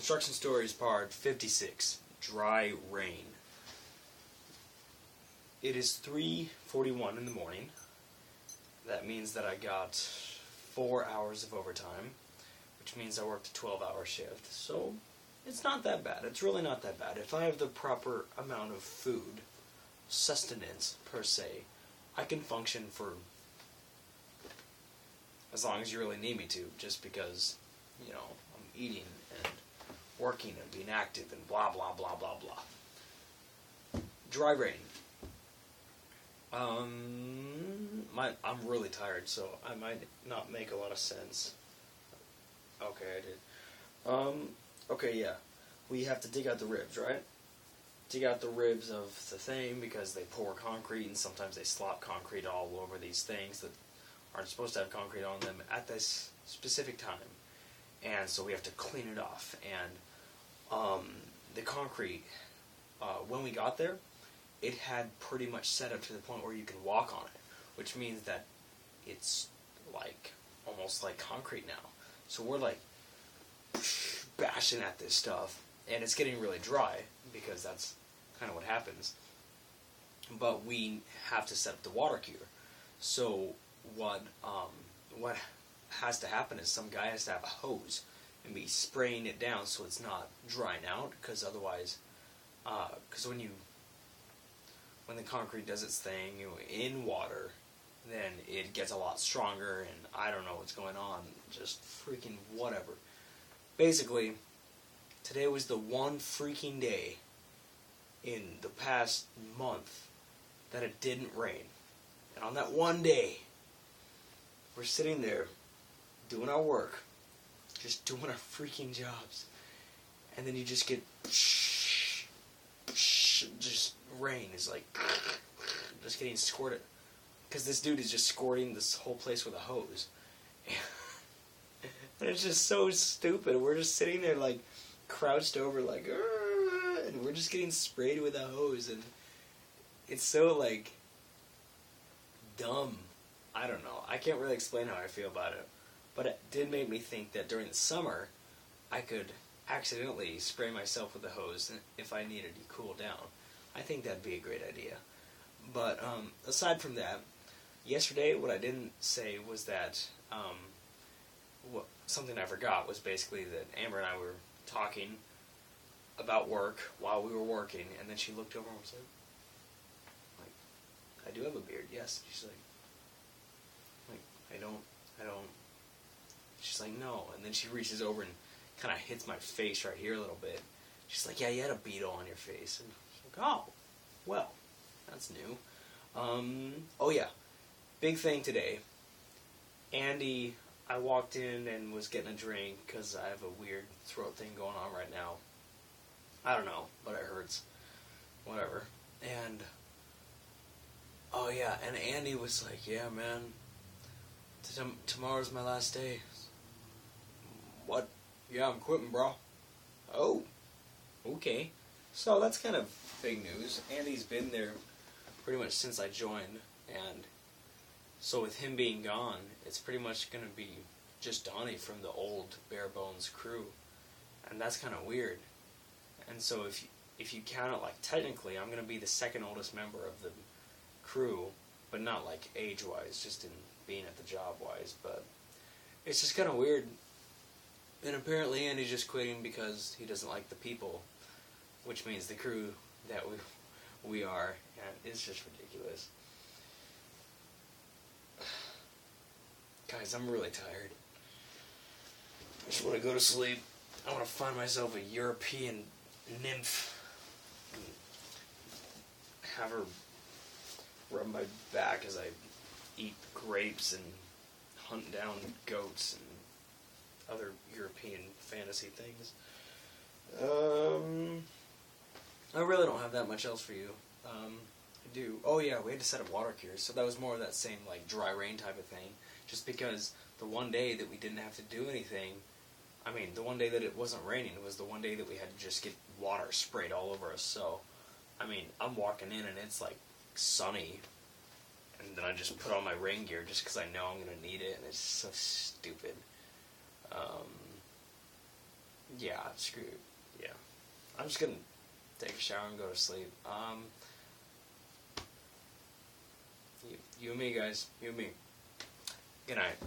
Construction Stories Part 56, Dry Rain. It is 3:41 in the morning. That means that I got 4 hours of overtime, which means I worked a 12-hour shift. So, it's not that bad. It's really not that bad. If I have the proper amount of food, sustenance, per se, I can function for as long as you really need me to, just because, you know, I'm eating and working and being active and blah, blah, blah, blah, blah. Dry rain. I'm really tired, so I might not make a lot of sense. Okay, I did. Okay, yeah. We have to dig out the ribs, right? Dig out the ribs of the thing because they pour concrete and sometimes they slop concrete all over these things that aren't supposed to have concrete on them at this specific time. And so we have to clean it off. And the concrete, when we got there, it had pretty much set up to the point where you can walk on it, which means that it's like almost like concrete now. So we're like bashing at this stuff, and it's getting really dry because that's kind of what happens. But we have to set up the water cure. So what has to happen is some guy has to have a hose and be spraying it down so it's not drying out, because otherwise, because when the concrete does its thing, you know, in water, then it gets a lot stronger, and I don't know what's going on, just freaking whatever. Basically, today was the one freaking day in the past month that it didn't rain. And on that one day, we're sitting there doing our work, just doing our freaking jobs, and then you just get just rain is like just getting squirted, because this dude is just squirting this whole place with a hose. And it's just so stupid. We're just sitting there like crouched over like, and we're just getting sprayed with a hose, and it's so like dumb. I don't know. I can't really explain how I feel about it, but it did make me think that during the summer I could accidentally spray myself with a hose if I needed to cool down. I think that'd be a great idea. But aside from that, yesterday what I didn't say was that something I forgot was basically that Amber and I were talking about work while we were working, and then she looked over and was like, I do have a beard, yes. She's like, I don't. She's like, no. And then she reaches over and kind of hits my face right here a little bit. She's like, yeah, you had a beetle on your face. And I was like, oh, well, that's new. Oh yeah, big thing today. Andy, I walked in and was getting a drink because I have a weird throat thing going on right now. I don't know, but it hurts. Whatever. And, oh yeah, and Andy was like, yeah, man, tomorrow's my last day. What? Yeah, I'm quitting, bro. Oh, okay. So that's kind of big news. Andy's been there pretty much since I joined, and so with him being gone, it's pretty much going to be just Donnie from the old Bare Bones crew, and that's kind of weird. And so if you count it, like, technically, I'm going to be the second oldest member of the crew, but not like age-wise, just in being at the job-wise. But it's just kind of weird. And apparently Andy's just quitting because he doesn't like the people, which means the crew that we are, and it's just ridiculous. Guys, I'm really tired. I just want to go to sleep. I want to find myself a European nymph and have her rub my back as I eat grapes and hunt down goats and other European fantasy things. I really don't have that much else for you. I do. Oh yeah, we had to set up water cures, so that was more of that same like dry rain type of thing. Just because the one day that we didn't have to do anything, I mean, the one day that it wasn't raining was the one day that we had to just get water sprayed all over us. So, I mean, I'm walking in and it's like sunny, and then I just put on my rain gear just because I know I'm going to need it, and it's so stupid. Yeah, screw it. Yeah. I'm just gonna take a shower and go to sleep. You and me, guys. You and me. Good night.